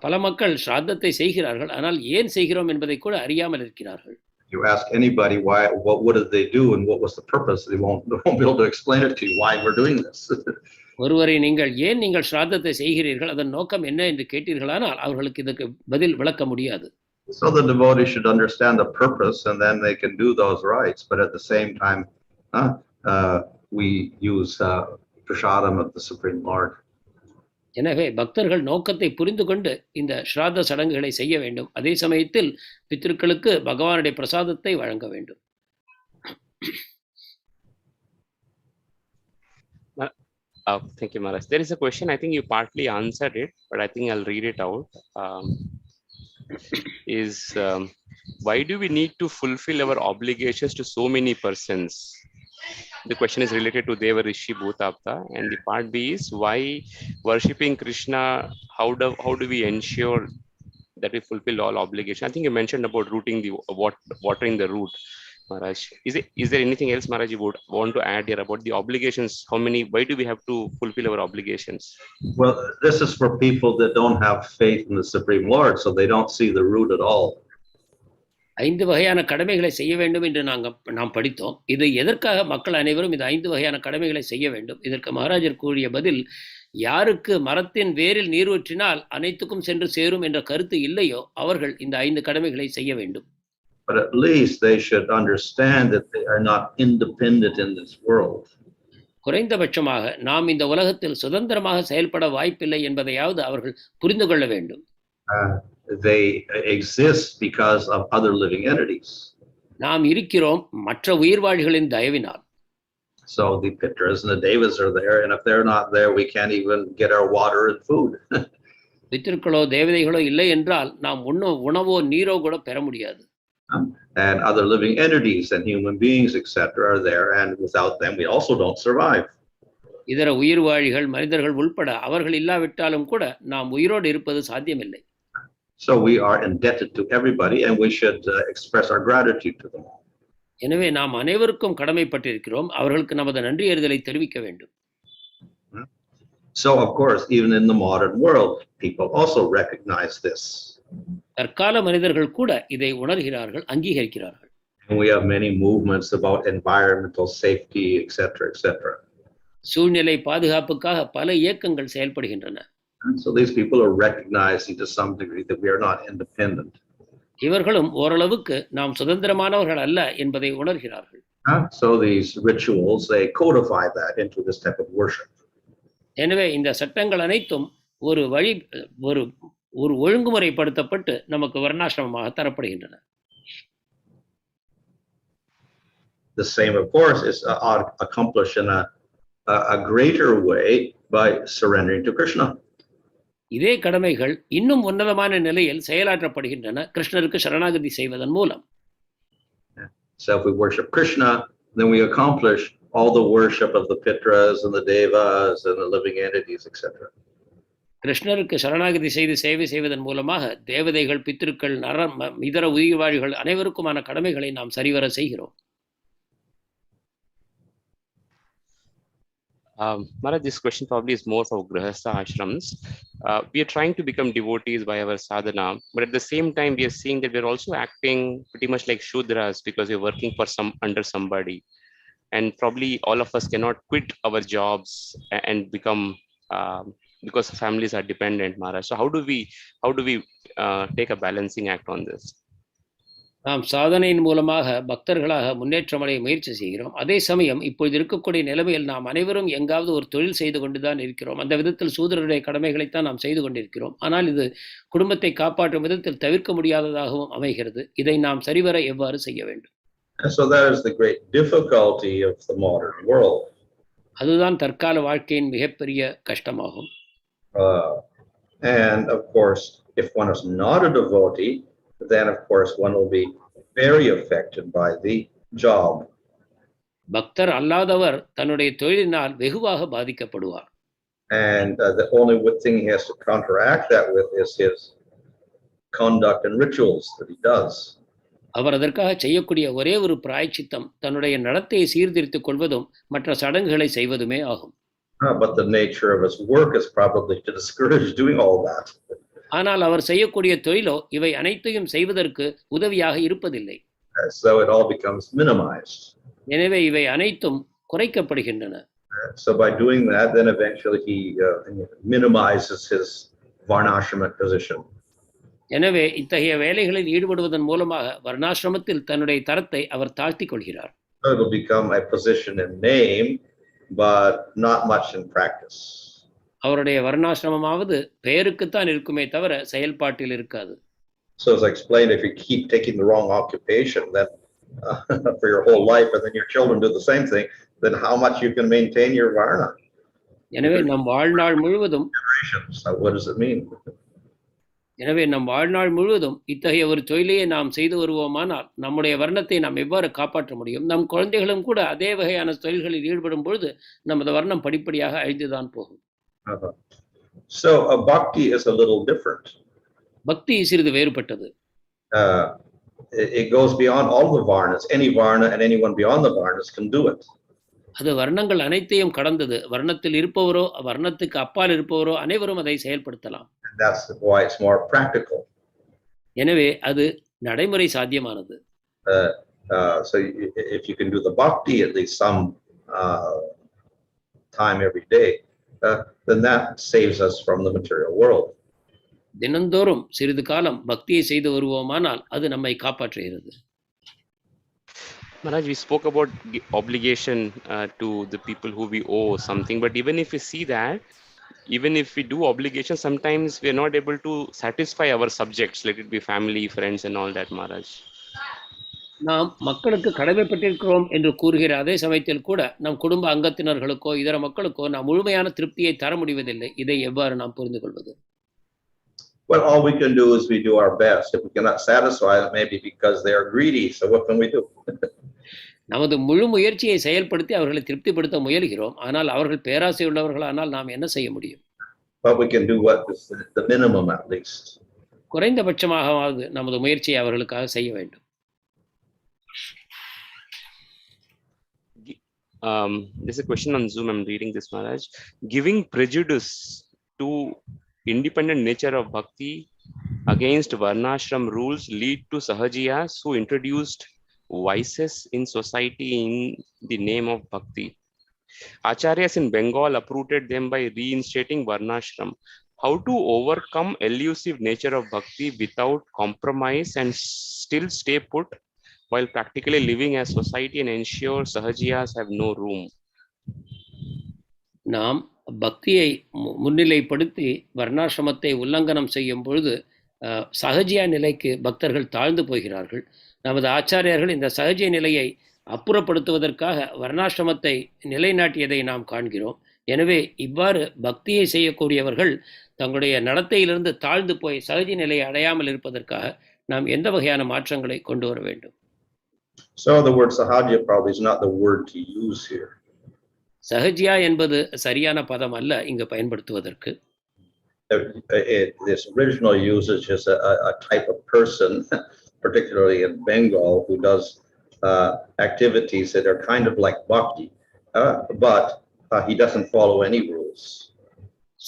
பல மக்கள் ஸ்ராத்தத்தை செய்கிறார்கள், ஆனால் ஏன் செய்கிறோம் என்பதை கூட அறியாமல் இருக்கிறார்கள். You ask anybody what did they do and what was the purpose, they won't be able to explain it to you why we're doing this. ஒருவரை நீங்கள் ஸ்ராத்தத்தை செய்கிறீர்கள், அதன் நோக்கம் என்ன என்று கேட்டீர்களானால் அவர்களுக்கு இதற்கு பதில் விளக்க முடியாது. So the devotee should understand the purpose, and then they can do those rites. But at the same time, we use prashādam of the Supreme Lord. எனவே பக்தர்கள் நோக்கத்தை புரிந்து கொண்டு இந்த ஸ்ராத்த சடங்குகளை செய்ய வேண்டும். அதே சமயத்தில் பித்ருக்களுக்கு பகவானுடைய பிரசாதத்தை வழங்க வேண்டும். Thank you, Maharaj. There is a question, I think you partly answered it, but I think I'll read it out. Why do we need to fulfill our obligations to so many persons? The question is related to Deva Rishi Bhutapta, and the part B is why worshipping Kṛṣṇa, how do we ensure that we fulfill all obligations? I think you mentioned about watering the root, Maharaj. Is there anything else, Maharaj, you would want to add here about the obligations? Why do we have to fulfill our obligations? Well, this is for people that don't have faith in the Supreme Lord, so they don't see the root at all. 5 வகையான கடமைகளை செய்ய வேண்டும் என்று நாம் படித்தோம். இது எதற்காக மக்கள் அனைவரும் இந்த 5 வகையான கடமைகளை செய்ய வேண்டும்? இதற்கு மகாராஜர் கூறிய பதில், யாருக்கு மரத்தின் வேரில் நீர் ஊற்றினால் அனைத்துக்கும் சென்று சேரும் என்ற கருத்து இல்லையோ அவர்கள் இந்த 5 கடமைகளை செய்ய வேண்டும். But at least they should understand that they are not independent in this world. குறைந்தபட்சமாக நாம் இந்த உலகத்தில் சுதந்திரமாக செயல்பட வாய்ப்பில்லை என்பதையாவது அவர்கள் புரிந்து கொள்ள வேண்டும். They exist because of other living entities. நாம் இருக்கிறோம் மற்ற உயிர்வாழிகளின் தயவினால். So the pitras and the devas are there, and if they're not there, we can't even get our water and food. பித்ருக்களோ தேவதைகளோ இல்லை என்றால் நாம் உணவோ நீரோ கூட பெற முடியாது. And other living entities and human beings, etc., are there, and without them, we also don't survive. இதர உயிர்வாழிகள் மனிதர்கள் உள்பட அவர்கள் இல்லாவிட்டாலும் கூட நாம் உயிரோடு இருப்பது சாத்தியமில்லை. So we are indebted to everybody, and we should express our gratitude to them all. எனவே நாம் அனைவருக்கும் கடமைப்பட்டிருக்கிறோம், அவர்களுக்கு நமது நன்றியறிதலை தெரிவிக்க வேண்டும். So of course, even in the modern world, people also recognize this. தற்கால மனிதர்கள் கூட இதை உணர்கிறார்கள், அங்கீகரிக்கிறார்கள். And we have many movements about environmental safety, etc., etc. சூழ்நிலை பாதுகாப்புக்காக பல இயக்கங்கள் செயல்படுகின்றன. So these people are recognizing to some degree that we are not independent. இவர்களும் ஓரளவுக்கு நாம் சுதந்திரமானவர்கள் அல்ல என்பதை உணர்கிறார்கள். So these rituals, they codify that into this type of worship. எனவே இந்த சட்டங்கள் அனைத்தும் ஒரு ஒழுங்குமுறைப்படுத்தப்பட்டு நமக்கு வர்ணாசிரமமாக தரப்படுகின்றன. The same, of course, is accomplished in a greater way by surrendering to Kṛṣṇa. இதே கடமைகள் இன்னும் உன்னதமான நிலையில் செயலாற்றப்படுகின்றன கிருஷ்ணருக்கு சரணாகதி செய்வதன் மூலம். So if we worship Kṛṣṇa, then we accomplish all the worship of the pitras and the devas and the living entities, etc. கிருஷ்ணருக்கு சரணாகதி செய்து சேவை செய்வதன் மூலமாக தேவதைகள், பித்திருக்கள், இதர உயிர்வாழிகள் அனைவருக்குமான கடமைகளை நாம் சரிவர செய்கிறோம். Maharaj, this question probably is more for grihastha ashrams. We are trying to become devotees by our sadhana, but at the same time, we are seeing that we are also acting pretty much like shudras because we are working for under somebody, and probably all of us cannot quit our jobs and become because families are dependent, Maharaj. So how do we take a balancing act on this? நாம் சாதனையின் மூலமாக பக்தர்களாக முன்னேற்றமடைய முயற்சி செய்கிறோம். அதே சமயம் இப்பொழுது இருக்கக்கூடிய நிலைமையில் நாம் அனைவரும் எங்காவது ஒரு தொழில் செய்து கொண்டுதான் இருக்கிறோம். அந்த விதத்தில் சூதரருடைய கடமைகளைத்தான் நாம் செய்து கொண்டிருக்கிறோம். ஆனால் இது குடும்பத்தை காப்பாற்றும் விதத்தில் தவிர்க்க முடியாததாகவும் அமைகிறது. இதை நாம் சரிவர எவ்வாறு செய்ய வேண்டும்? So that is the great difficulty of the modern world. அதுதான் தற்கால வாழ்க்கையின் மிகப்பெரிய கஷ்டமாகும். And of course, if one is not a devotee, then of course one will be very affected by the job. பக்தர் அல்லாதவர் தன்னுடைய தொழிலினால் வெகுவாக பாதிக்கப்படுவார். And the only thing he has to counteract that with is his conduct and rituals that he does. அவர் அதற்காக செய்யக்கூடிய ஒரே ஒரு பிராயச்சித்தம் தன்னுடைய நடத்தையை சீர்திருத்திக் கொள்வதும் மற்ற சடங்குகளை செய்வதுமே ஆகும். But the nature of his work is probably to discourage doing all that. ஆனால் அவர் செய்யக்கூடிய தொழிலோ இவை அனைத்தையும் செய்வதற்கு உதவியாக இருப்பதில்லை. So it all becomes minimized. எனவே இவை அனைத்தும் குறைக்கப்படுகின்றன. So by doing that, then eventually he minimizes his varnashrama position. எனவே இத்தகைய வேலைகளில் ஈடுபடுவதன் மூலமாக வர்ணாசிரமத்தில் தன்னுடைய தரத்தை அவர் தாழ்த்திக் கொள்கிறார். So it will become a position in name, but not much in practice. அவருடைய வர்ணாசிரமமாவது பெயருக்குத்தான் இருக்குமே தவிர செயல்பாட்டில் இருக்காது. So as I explained, if you keep taking the wrong occupation, then for your whole life, and then your children do the same thing, then how much you can maintain your varna? எனவே நம் வாழ்நாள் முழுவதும் What does it mean? எனவே நம் வாழ்நாள் முழுவதும் இத்தகைய ஒரு தொழிலையே நாம் செய்து வருவோமானால் நம்முடைய வர்ணத்தை நாம் எவ்வாறு காப்பாற்ற முடியும்? நம் குழந்தைகளும் கூட அதே வகையான தொழில்களில் ஈடுபடும் பொழுது நமது வர்ணம் படிப்படியாக அழிந்துதான் போகும். So a bhakti is a little different. பக்தி சிறிது வேறுபட்டது. It goes beyond all the varnas. Any varna and anyone beyond the varnas can do it. அது வர்ணங்கள் அனைத்தையும் கடந்தது. வர்ணத்தில் இருப்பவரோ வர்ணத்துக்கு அப்பால் இருப்பவரோ அனைவரும் அதை செயல்படுத்தலாம். That's why it's more practical. எனவே அது நடைமுறை சாத்தியமானது. So if you can do the bhakti at least some time every day, then that saves us from the material world. தினந்தோறும் சிறிது காலம் பக்தியை செய்து வருவோமானால் அது நம்மை காப்பாற்றுகிறது. Maharaj, we spoke about obligation to the people who we owe something, but even if we see that, even if we do obligation, sometimes we are not able to satisfy our subjects, let it be family, friends and all that, Maharaj. நாம் மக்களுக்கு கடமைப்பட்டிருக்கிறோம் என்று கூறுகிற அதே சமயத்தில் கூட நம் குடும்ப அங்கத்தினர்களுக்கோ இதர மக்களுக்கோ நாம் முழுமையான திருப்தியை தர முடிவதில்லை. இதை எவ்வாறு நாம் புரிந்து கொள்வது? Well, all we can do is we do our best. If we cannot satisfy them, maybe because they are greedy. So what can we do? நமது முழு முயற்சியை செயல்படுத்தி அவர்களை திருப்திப்படுத்த முயல்கிறோம். ஆனால் அவர்கள் பேராசை உள்ளவர்களானால் நாம் என்ன செய்ய முடியும்? But we can do what is the minimum at least. குறைந்தபட்சமாகவாவது நமது முயற்சியை அவர்களுக்காக செய்ய வேண்டும். There's a question on Zoom. I'm reading this, Maharaj. Giving prejudice to independent nature of bhakti against varnashram rules lead to sahajiyas who introduced vices in society in the name of bhakti. Acharyas in Bengal uprooted them by reinstating varnashram. How to overcome elusive nature of bhakti without compromise and still stay put while practically living as society and ensure sahajiyas have no room? நாம் பக்தியை முன்னிலைப்படுத்தி வர்ணாசிரமத்தை உல்லங்கனம் செய்யும் பொழுது சகஜியா நிலைக்கு பக்தர்கள் தாழ்ந்து போகிறார்கள். நமது ஆச்சாரியர்கள் இந்த சகஜிய நிலையை அப்புறப்படுத்துவதற்காக வர்ணாசிரமத்தை நிலைநாட்டியதை நாம் காண்கிறோம். எனவே இவ்வாறு பக்தியை செய்யக்கூடியவர்கள் தங்களுடைய நடத்தையிலிருந்து தாழ்ந்து போய் சகஜ நிலையை அடையாமல் இருப்பதற்காக நாம் எந்த வகையான மாற்றங்களை கொண்டு வர வேண்டும்? So the word sahajya probably is not the word to use here. சஹஜியா என்பது சரியான பதம் அல்ல இங்கு பயன்படுத்துவதற்கு. this original usage is a type of person, particularly in Bengal, who does activities that are kind of like bhakti, but he doesn't follow any rules.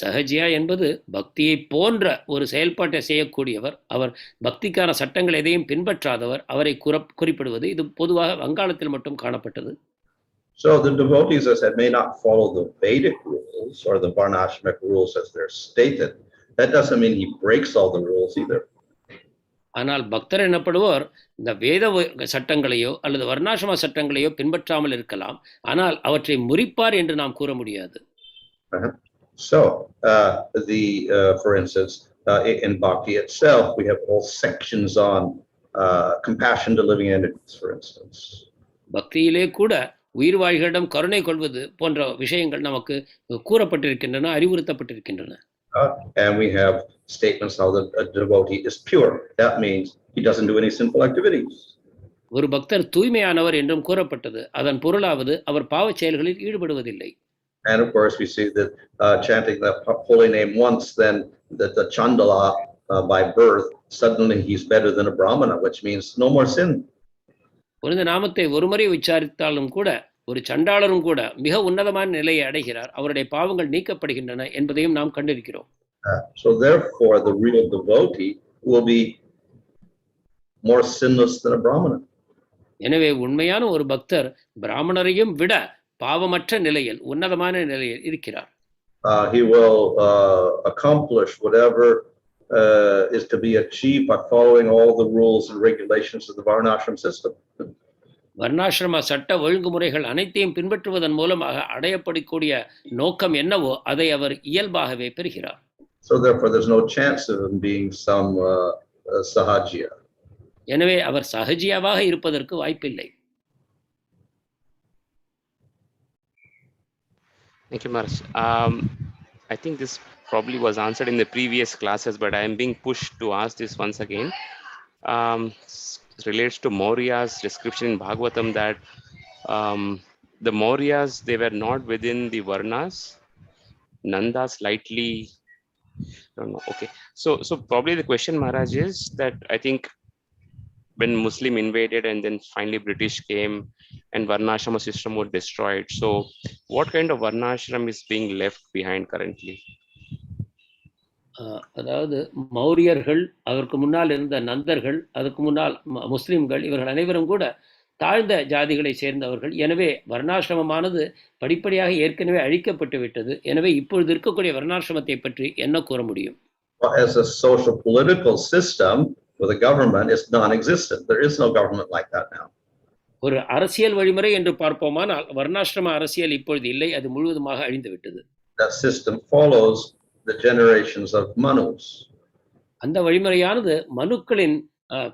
சஹஜியா என்பது பக்தியை போன்ற ஒரு செயல்பாட்டை செய்யக்கூடியவர். அவர் பக்திக்கான சட்டங்கள் எதையும் பின்பற்றாதவர். அவரை குறிப்பிடுவது இது பொதுவாக வங்காளத்தில் மட்டும் காணப்பட்டது. So the devotees, as I may not follow the Vedic rules or the Varnashramic rules as they're stated, that doesn't mean he breaks all the rules either. ஆனால் பக்தர் எனப்படுவோர் இந்த வேத சட்டங்களையோ அல்லது வர்ணாசிரம சட்டங்களையோ பின்பற்றாமல் இருக்கலாம். ஆனால் அவற்றை முறிப்பார் என்று நாம் கூற முடியாது. So for instance, in Bhakti itself, we have whole sections on compassion to living entities, for instance. பக்தியிலே கூட உயிர் வாழ்களிடம் கருணை கொள்வது போன்ற விஷயங்கள் நமக்கு கூறப்பட்டிருக்கின்றன, அறிவுறுத்தப்பட்டிருக்கின்றன. And we have statements how a devotee is pure. That means he doesn't do any sinful activities. ஒரு பக்தர் தூய்மையானவர் என்றும் கூறப்பட்டது. அதன் பொருளாவது அவர் பாவச் செயல்களில் ஈடுபடுவதில்லை. And of course, we see that chanting the holy name once, then that the chandala by birth, suddenly he's better than a brahmana, which means no more sin. புனித நாமத்தை ஒருமுறை உச்சாரித்தாலும் கூட ஒரு சண்டாளரும் கூட மிக உன்னதமான நிலையை அடைகிறார். அவருடைய பாவங்கள் நீக்கப்படுகின்றன என்பதையும் நாம் கண்டிருக்கிறோம். So therefore, the real devotee will be more sinless than a brahmana. எனவே உண்மையான ஒரு பக்தர் பிராமணரையும் விட பாவமற்ற நிலையில் உன்னதமான நிலையில் இருக்கிறார். He will accomplish whatever is to be achieved by following all the rules and regulations of the varnashram system. வர்ணாசிரம சட்ட ஒழுங்குமுறைகள் அனைத்தையும் பின்பற்றுவதன் மூலமாக அடையப்படக்கூடிய நோக்கம் என்னவோ அதை அவர் இயல்பாகவே பெறுகிறார். So therefore, there's no chance of him being some sahajya. எனவே அவர் சஹஜியாவாக இருப்பதற்கு வாய்ப்பில்லை. Thank you, Maharaj. I think this probably was answered in the previous classes, but I am being pushed to ask this once again. It relates to Maurya's description in Bhagavatam that the Mauryas, they were not within the Varnas. Nanda slightly, I don't know. Okay, so probably the question, Maharaj, is that I think when Muslim invaded and then finally British came and Varnashrama system was destroyed. So what kind of Varnashram is being left behind currently? அதாவது மௌரியர்கள், அதற்கு முன்னால் இருந்த நந்தர்கள், அதுக்கு முன்னால் முஸ்லிம்கள், இவர்கள் அனைவரும் கூட தாழ்ந்த ஜாதிகளை சேர்ந்தவர்கள். எனவே வர்ணாசிரமமானது படிப்படியாக ஏற்கனவே அழிக்கப்பட்டு விட்டது. எனவே இப்பொழுது இருக்கக்கூடிய வர்ணாசிரமத்தை பற்றி என்ன கூற முடியும்? As a social political system with a government is non-existent. There is no government like that now. ஒரு அரசியல் வழிமுறை என்று பார்ப்போமானால் வர்ணாசிரம அரசியல் இப்பொழுது இல்லை, அது முழுவதுமாக அழிந்து விட்டது. That system follows the generations of manus. அந்த வழிமுறையானது மனுக்களின்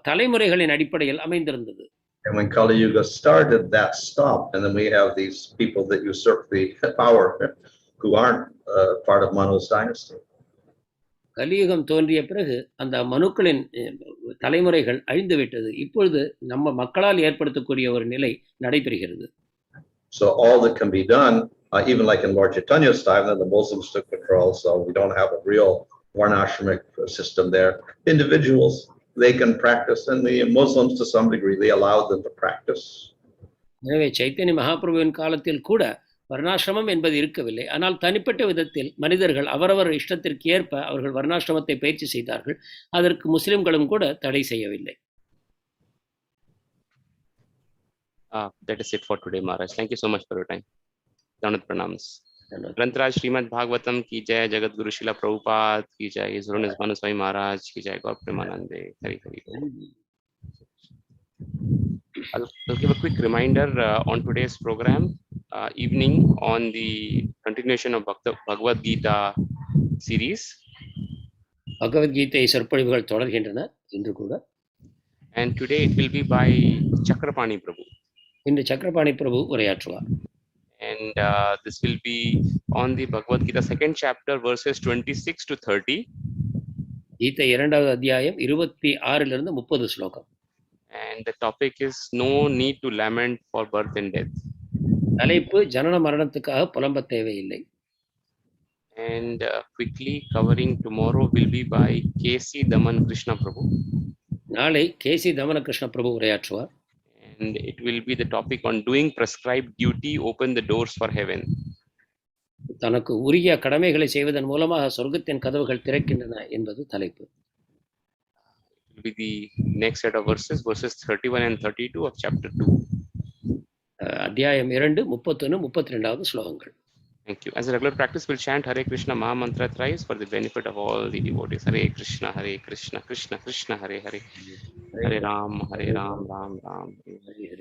தலைமுறைகளின் அடிப்படையில் அமைந்திருந்தது. And when Kali Yuga started, that stopped, and then we have these people that usurp the power who aren't part of Manu's dynasty. கலியுகம் தோன்றிய பிறகு அந்த மனுக்களின் தலைமுறைகள் அழிந்து விட்டது. இப்பொழுது நம்ம மக்களால் ஏற்படுத்தக்கூடிய ஒரு நிலை நடைபெறுகிறது. So all that can be done, even like in Lord Chaitanya's time, then the Muslims took control, so we don't have a real varnashramic system there. Individuals, they can practice, and the Muslims to some degree, they allowed them to practice. எனவே சைத்தன்ய மகாபிரபுவின் காலத்தில் கூட வர்ணாசிரமம் என்பது இருக்கவில்லை. ஆனால் தனிப்பட்ட விதத்தில் மனிதர்கள் அவரவர் இஷ்டத்திற்கு ஏற்ப அவர்கள் வர்ணாசிரமத்தை பயிற்சி செய்தார்கள். அதற்கு முஸ்லிம்களும் கூட தடை செய்யவில்லை. That is it for today, Maharaj. Thank you so much for your time. Dhanat pranams. Grantaraj Srimad Bhagavatam ki jai, Jagat Guru Srila Prabhupada ki jai, His Holiness Bhanu Swami Maharaj ki jai, Gaur Premanande. Hari Hari. I'll give a quick reminder on today's program, evening on the continuation of Bhagavad Gita series. Bhagavad Gita சொற்பொழிவுகள் தொடர்கின்றன இன்று கூட. And today it will be by Chakrapani Prabhu. இன்று சக்கரபாணி பிரபு உரையாற்றுவார். And this will be on the Bhagavad Gita second chapter verses 26 to 30. கீதை இரண்டாவது அத்தியாயம் 26 30 ஸ்லோகம். And the topic is no need to lament for birth and death. தலைப்பு ஜனன மரணத்துக்காக புலம்ப தேவையில்லை. And quickly covering tomorrow will be by K.C. Daman Kṛṣṇa Prabhu. நாளை கேசி தமன கிருஷ்ண பிரபு உரையாற்றுவார். And it will be the topic on doing prescribed duty open the doors for heaven. தனக்கு உரிய கடமைகளை செய்வதன் மூலமாக சொர்க்கத்தின் கதவுகள் திறக்கின்றன என்பது தலைப்பு. It will be the next set of verses 31 and 32 of chapter 2. அத்தியாயம் 2 31 32வது ஸ்லோகங்கள். Thank you. As a regular practice, we'll chant Hare Krishna Maha Mantra thrice for the benefit of all the devotees. Hare Krishna, Krishna Krishna, Hare Hare, Hare Ram, Ram Ram, Hare Hare.